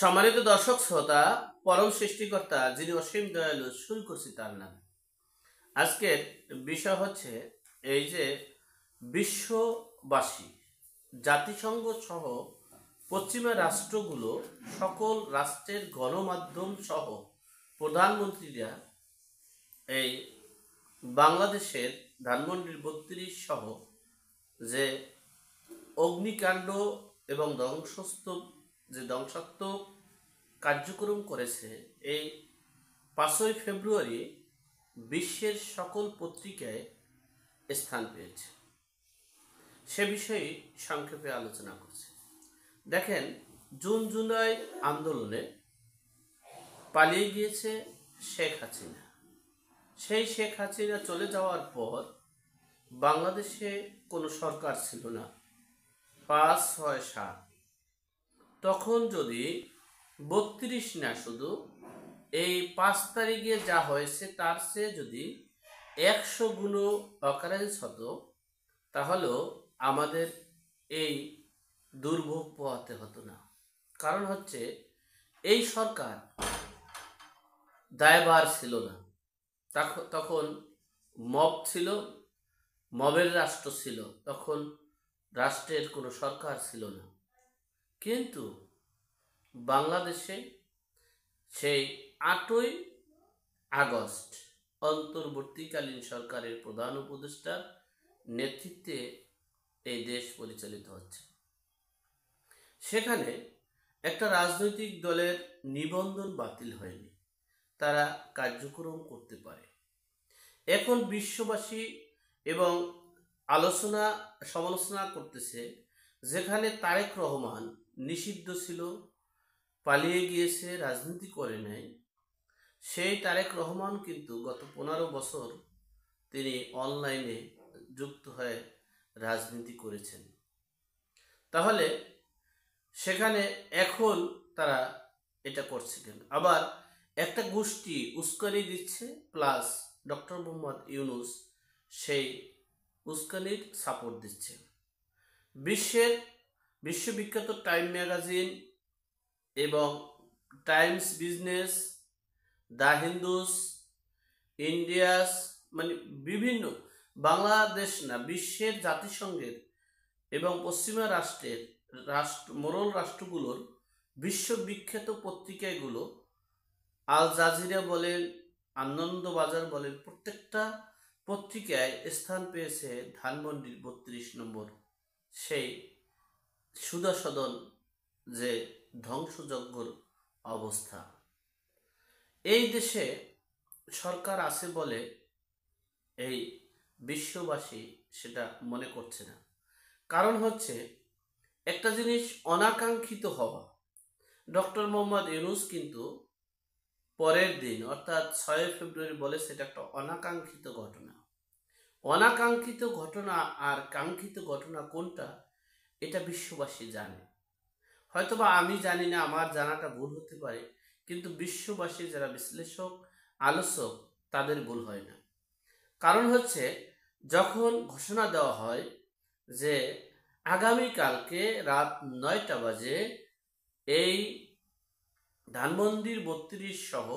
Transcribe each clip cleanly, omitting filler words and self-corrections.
সম্মানিত দর্শক শ্রোতা, পরম সৃষ্টিকর্তা যিনি অসীম দয়ালু, শুরু করছি তার নামে। আজকের বিষয় হচ্ছে এই যে বিশ্ববাসী, জাতিসংঘ সহ পশ্চিমা রাষ্ট্রগুলো, সকল রাষ্ট্রের গণমাধ্যম সহ প্রধানমন্ত্রীরা এই বাংলাদেশের ধানমন্ডির ৩২ সহ যে অগ্নিকাণ্ড এবং ধ্বংসাত্মক কার্যক্রম করেছে, এই ৫ই ফেব্রুয়ারি বিশ্বের সকল পত্রিকায় স্থান পেয়েছে। সে বিষয়ে সংক্ষেপে আলোচনা করছে। দেখেন, জুন জুলাই আন্দোলনে পালিয়ে গিয়েছে শেখ হাসিনা। সেই শেখ হাসিনা চলে যাওয়ার পর বাংলাদেশে কোনো সরকার ছিল না। ৫, ৬, ৭ তখন যদি ৩২ না, শুধু এই ৫ তারিখে যা হয়েছে তার চেয়ে যদি ১০০ গুণ অকারেন্স হতো, তাহলেও আমাদের এই দুর্ভোগ পোহাতে হতো না। কারণ হচ্ছে এই সরকার দায়ভার ছিল না। তখন মব ছিল, মবের রাষ্ট্র ছিল, তখন রাষ্ট্রের কোনো সরকার ছিল না। কিন্তু বাংলাদেশে সেই ৮ই আগস্ট অন্তর্বর্তীকালীন সরকারের প্রধান উপদেষ্টার নেতৃত্বে এই দেশ পরিচালিত হচ্ছে। সেখানে একটা রাজনৈতিক দলের নিবন্ধন বাতিল হয়নি, তারা কার্যক্রম করতে পারে। এখন বিশ্ববাসী এবং সমালোচনা করতেছে, যেখানে তারেক রহমান নিষিদ্ধ ছিল, পালিয়ে গিয়েছে, রাজনীতি করে নাই, সেই তারেক রহমান কিন্তু গত ১৫ বছর তিনি অনলাইনে যুক্ত হয়ে রাজনীতি করেছেন। তাহলে সেখানে এখন তারা এটা করছে কেন? আবার একটা গোষ্ঠী উস্কানি দিচ্ছে, প্লাস ডক্টর মোহাম্মদ ইউনূস সেই উস্কানির সাপোর্ট দিচ্ছে। বিশ্ববিখ্যাত টাইম ম্যাগাজিন এবং Times business, the Hindus, India's, মানে বিভিন্ন বাংলাদেশ না, বিশ্বের জাতিসংঘের এবং পশ্চিমা মোড়ল রাষ্ট্রগুলোর বিশ্ববিখ্যাত পত্রিকাগুলো, আল জাজিরা বলেন, আনন্দবাজার বলেন, প্রত্যেকটা পত্রিকায় স্থান পেয়েছে ধানমন্ডির ৩২ নম্বর সেই সুধাসদন যে ধ্বংসযজ্ঞর অবস্থা। এই দেশে সরকার আছে বলে এই বিশ্ববাসী সেটা মনে করছে না। কারণ হচ্ছে একটা জিনিস অনাকাঙ্ক্ষিত হওয়া। ডক্টর মোহাম্মদ ইউনূস কিন্তু পরের দিন অর্থাৎ ৬ ফেব্রুয়ারি বলে সেটা একটা অনাকাঙ্ক্ষিত ঘটনা। অনাকাঙ্ক্ষিত ঘটনা আর কাঙ্ক্ষিত ঘটনা কোনটা, এটা বিশ্ববাসী জানে। হয়তোবা আমি জানি না, আমার জানাটা ভুল হতে পারে, কিন্তু বিশ্ববাসী যারা বিশ্লেষক, আলোচক, তাদের ভুল হয় না। কারণ হচ্ছে যখন ঘোষণা দেওয়া হয় যে আগামীকালকে রাত ৯টা বাজে এই ধানমন্ডির ৩২ সহ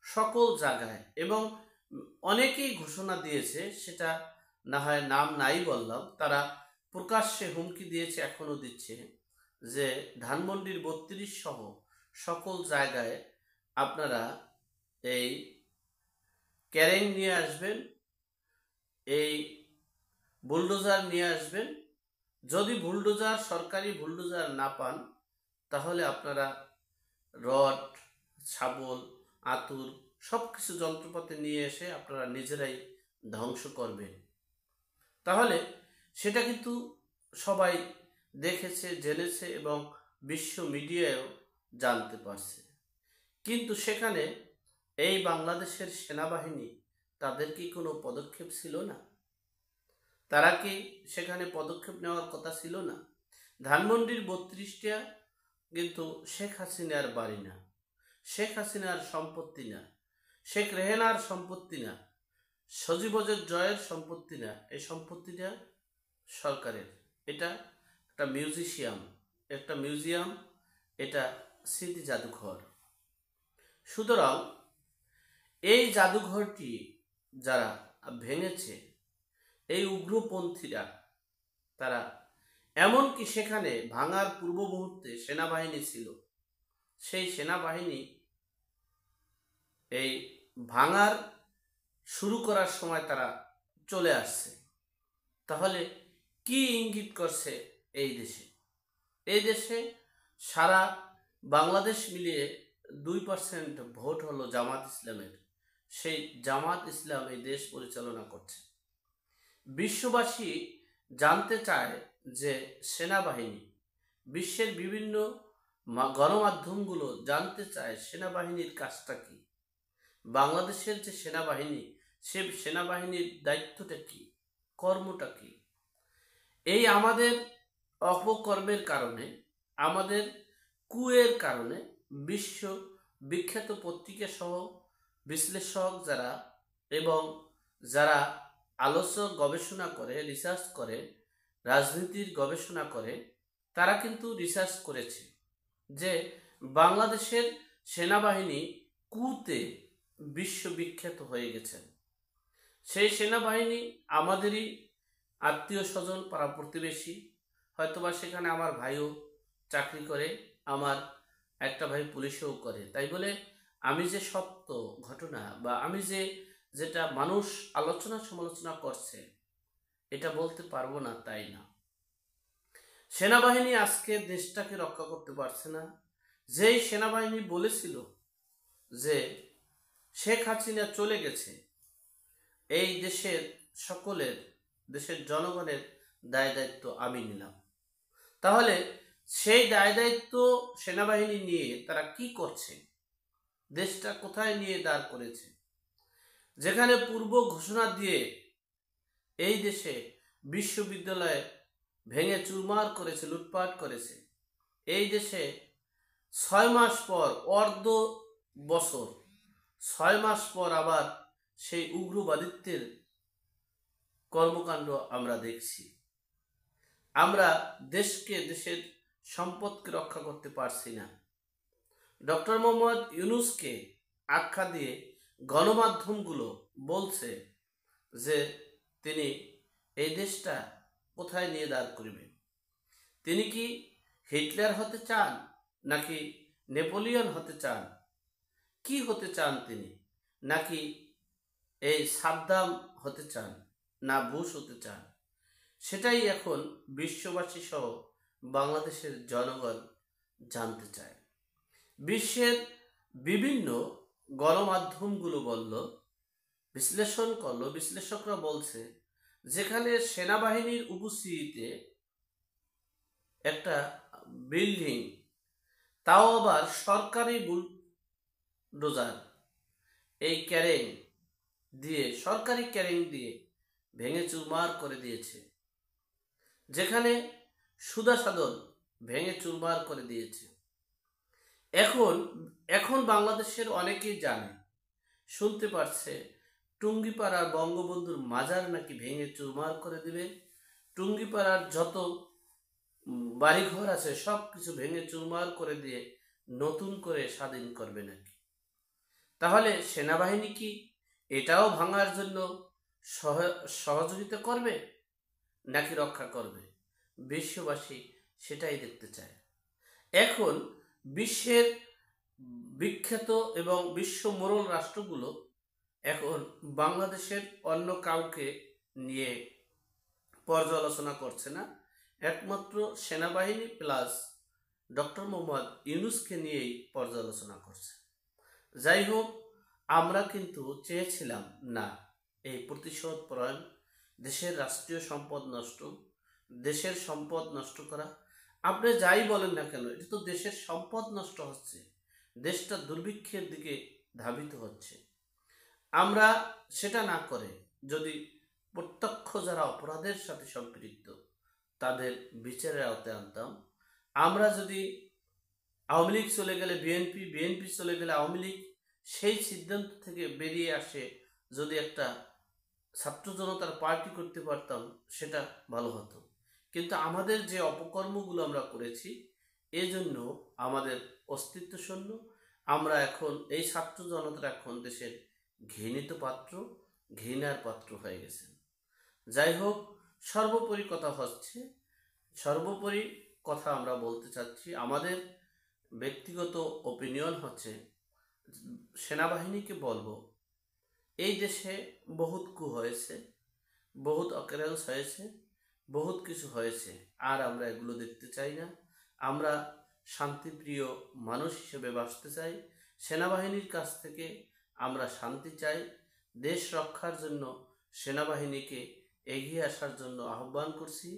সকল জায়গায়, এবং অনেকেই ঘোষণা দিয়েছে, সেটা না হয় নাম নাই বললাম, তারা প্রকাশ্যে হুমকি দিয়েছে, এখনো দিচ্ছে, যে ধানমন্ডির ৩২ সহ সকল জায়গায় আপনারা এই ক্যারেং নিয়ে আসবেন, এই বুলডোজার নিয়ে আসবেন। যদি সরকারি বুলডোজার না পান, তাহলে আপনারা রড, শাবল, আতুর সব কিছু যন্ত্রপাতি নিয়ে এসে আপনারা নিজেরাই ধ্বংস করবেন। তাহলে সেটা কিন্তু সবাই দেখেছে, জেনেছে এবং বিশ্ব মিডিয়ায়ও জানতে পারছে। কিন্তু সেখানে এই বাংলাদেশের সেনাবাহিনী, তাদের কি কোনো পদক্ষেপ ছিল না? তারা কি সেখানে পদক্ষেপ নেওয়ার কথা ছিল না? ধানমন্ডির ৩২টা কিন্তু শেখ হাসিনার বাড়ি না, শেখ হাসিনার সম্পত্তি না, শেখ রেহানার সম্পত্তি না, সজীবজের জয়ের সম্পত্তি না। এই সম্পত্তিটা সরকারের। এটা একটা মিউজিয়াম, এটা স্মৃতি জাদুঘর। সুতরাং এই জাদুঘরটি যারা ভেঙেছে, এই উগ্রপন্থীরা, তারা এমনকি সেখানে ভাঙার পূর্ব মুহূর্তে সেনাবাহিনী ছিল, সেই সেনাবাহিনী এই ভাঙার শুরু করার সময় তারা চলে আসছে। তাহলে কি ইঙ্গিত করছে এই দেশে? এই দেশে সারা বাংলাদেশ মিলিয়ে 2% ভোট হলো জামাত ইসলামের। সেই জামাত ইসলাম এই দেশ পরিচালনা করছে। বিশ্ববাসী জানতে চায় যে সেনাবাহিনী, বিশ্বের বিভিন্ন গণমাধ্যমগুলো জানতে চায় সেনাবাহিনীর কাজটা কি, বাংলাদেশের যে সেনাবাহিনী, সে সেনাবাহিনীর দায়িত্বটা কি, কর্মটা কি। এই আমাদের অপকর্মের কারণে, আমাদের কুয়ের কারণে বিশ্ব বিখ্যাত পত্রিকা সহ বিশ্লেষক যারা এবং যারা আলোচক গবেষণা করে, রিসার্চ করে, রাজনীতির গবেষণা করে, তারা কিন্তু রিসার্চ করেছে যে বাংলাদেশের সেনাবাহিনী কুতে বিশ্ববিখ্যাত হয়ে গেছেন। সেই সেনাবাহিনী আমাদেরই আত্মীয় স্বজন, পাড়া প্রতিবেশী, হয়তোবা সেখানে আমার ভাইও চাকরি করে, আমার একটা ভাই পুলিশেও করে। তাই বলে আমি যে সত্য ঘটনা বা আমি যেটা মানুষ আলোচনা সমালোচনা করছে এটা বলতে পারবো না, তাই না। সেনাবাহিনী আজকে দেশটাকে রক্ষা করতে পারছে না। যেই সেনাবাহিনী বলেছিল যে শেখ হাসিনা চলে গেছে, এই দেশের সকলের, দেশের জনগণের দায় দায়িত্ব আমি নিলাম, তাহলে সেই দায় দায়িত্ব সেনাবাহিনী নিয়ে তারা কি করছে? দেশটা কোথায় নিয়ে দাঁড় করেছে? যেখানে পূর্ব ঘোষণা দিয়ে এই দেশে বিশ্ববিদ্যালয় ভেঙে চুরমার করেছে, লুটপাট করেছে, এই দেশে 6 মাস পর, অর্ধ বছর 6 মাস পর আবার সেই উগ্রবাদিত্বের কর্মকাণ্ড আমরা দেখছি। আমরা দেশকে, দেশের সম্পদকে রক্ষা করতে পারছি না। ডক্টর মোহাম্মদ ইউনূসকে আখ্যা দিয়ে গণমাধ্যমগুলো বলছে যে তিনি এই দেশটা কোথায় নিয়ে দাঁড় করবেন। তিনি কি হিটলার হতে চান, নাকি নেপোলিয়ন হতে চান? কি হতে চান তিনি? নাকি এই সাদ্দাম হতে চান, না বুশ হতে চান? সেটাই এখন বিশ্ববাসী সহ বাংলাদেশের জনগণ জানতে চায়। বিশ্বের বিভিন্ন গণমাধ্যমগুলো বলল, বিশ্লেষণ করলো, বিশ্লেষকরা বলছে যেখানে সেনাবাহিনীর উপস্থিতিতে একটা বিল্ডিং, তাও আবার সরকারি বুলডোজার, এই ক্যারেং দিয়ে, সরকারি ক্যারেং দিয়ে ভেঙে চুরমার করে দিয়েছে। যেখানে সুধা সাধন ভেঙে চুরমার করে দিয়েছে। এখন বাংলাদেশের অনেকেই জানে, শুনতে পারছে টুঙ্গিপাড়ার বঙ্গবন্ধুর মাজার নাকি ভেঙে চুরমার করে দিবে, টুঙ্গিপাড়ার যত বাড়িঘর আছে সব কিছু ভেঙে চুরমার করে দিয়ে নতুন করে স্বাধীন করবে নাকি। তাহলে সেনাবাহিনী কি এটাও ভাঙার জন্য সহযোগিতা করবে নাকি রক্ষা করবে? বিশ্ববাসী সেটাই দেখতে চায়। এখন বিশ্বের বিখ্যাত এবং বিশ্ব মোড়ল রাষ্ট্রগুলো এখন বাংলাদেশের অন্য কাউকে নিয়ে পর্যালোচনা করছে না, একমাত্র সেনাবাহিনী প্লাস ডক্টর মোহাম্মদ ইউনূসকে নিয়েই পর্যালোচনা করছে। যাই হোক, আমরা কিন্তু চেয়েছিলাম না এই প্রতিশোধ পরায়ণ, দেশের রাষ্ট্রীয় সম্পদ নষ্ট, দেশের সম্পদ নষ্ট করা, আপনি যাই বলেন না কেন, এটা তো দেশের সম্পদ নষ্ট হচ্ছে, দেশটা দুর্ভিক্ষের দিকে ধাবিত হচ্ছে। আমরা সেটা না করে যদি প্রত্যক্ষ যারা অপরাধের সাথে সম্পৃক্ত তাদের বিচারের আওতায় আনতাম, আমরা যদি আওয়ামী লীগ চলে গেলে বিএনপি, বিএনপি চলে গেলে আওয়ামী লীগ, সেই সিদ্ধান্ত থেকে বেরিয়ে আসে যদি একটা ছাত্র জনতার পার্টি করতে পারতাম, সেটা ভালো হতো। কিন্তু আমাদের যে অপকর্মগুলো আমরা করেছি, এজন্য আমাদের অস্তিত্ব শূন্য। আমরা এখন এই ছাত্র জনতা এখন দেশের ঘৃণিত পাত্র, ঘৃণার পাত্র হয়ে গেছেন। যাই হোক, সর্বোপরি কথা আমরা বলতে চাচ্ছি, আমাদের ব্যক্তিগত ওপিনিয়ন হচ্ছে, সেনাবাহিনীকে বলবো, এই দেশে বহুত কু হয়েছে, বহুত অকারেন্স হয়েছে, বহুত কিছু হয়েছে, আর আমরা এগুলো দেখতে চাই না। আমরা শান্তিপ্রিয় মানুষ হিসেবে বাঁচতে চাই। সেনাবাহিনীর কাছ থেকে আমরা শান্তি চাই। দেশ রক্ষার জন্য সেনাবাহিনীকে এগিয়ে আসার জন্য আহ্বান করছি।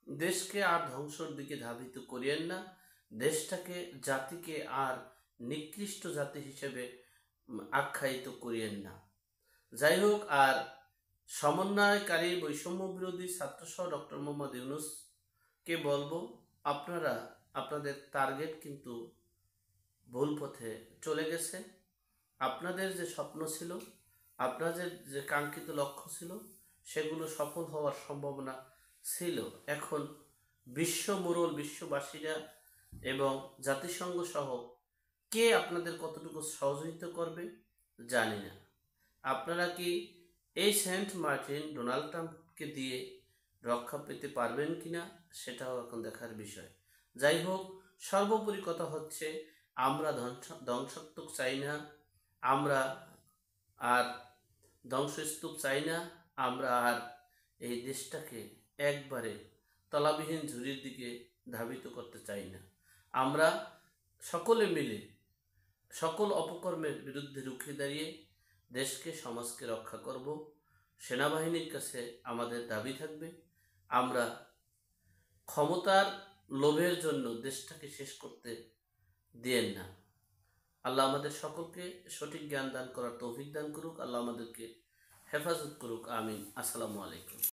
দেশকে আর ধ্বংসর দিকে ধাবিত করিয়েন না। দেশটাকে, জাতিকে আর নিকৃষ্ট জাতি হিসেবে আখ্যায়িত করিয়েন না। যাই হোক, আর সমন্বয়কারী বৈষম্য বিরোধী ছাত্রসহ ডক্টর মোহাম্মদ ইউনূসকে বলবো, আপনারা আপনাদের টার্গেট কিন্তু ভুল পথে চলে গেছে। আপনাদের যে স্বপ্ন ছিল, আপনাদের যে কাঙ্ক্ষিত লক্ষ্য ছিল, সেগুলো সফল হওয়ার সম্ভাবনা ছিল। এখন বিশ্ববাসীরা এবং জাতিসংঘ সহ কে আপনাদের কতটুকু সহযোগিতা করবে জানি না। আপনারা কি এই সেন্ট মার্টিন ডোনাল্ড ট্রাম্পকে দিয়ে রক্ষা পেতে পারবেন কিনা, সেটাও এখন দেখার বিষয়। যাই হোক, সর্বোপরি কথা হচ্ছে, আমরা ধ্বংসাত্মক চাই না, আমরা আর ধ্বংসস্তূপ চাই না, আমরা আর এই দেশটাকে একবারে তলাবিহীন ঝুড়ির দিকে ধাবিত করতে চাই না। আমরা সকলে মিলে সকল অপকর্মের বিরুদ্ধে রুখে দাঁড়িয়ে দেশকে, সমাজকে রক্ষা করব। সেনাবাহিনীর কাছে আমাদের দাবি থাকবে, আমরা ক্ষমতার লোভের জন্য দেশটাকে শেষ করতে দিয়েন না। আল্লাহ আমাদের সকলকে সঠিক জ্ঞান দান করার তৌফিক দান করুক। আল্লাহ আমাদেরকে হেফাজত করুক। আমিন। আসসালামু আলাইকুম।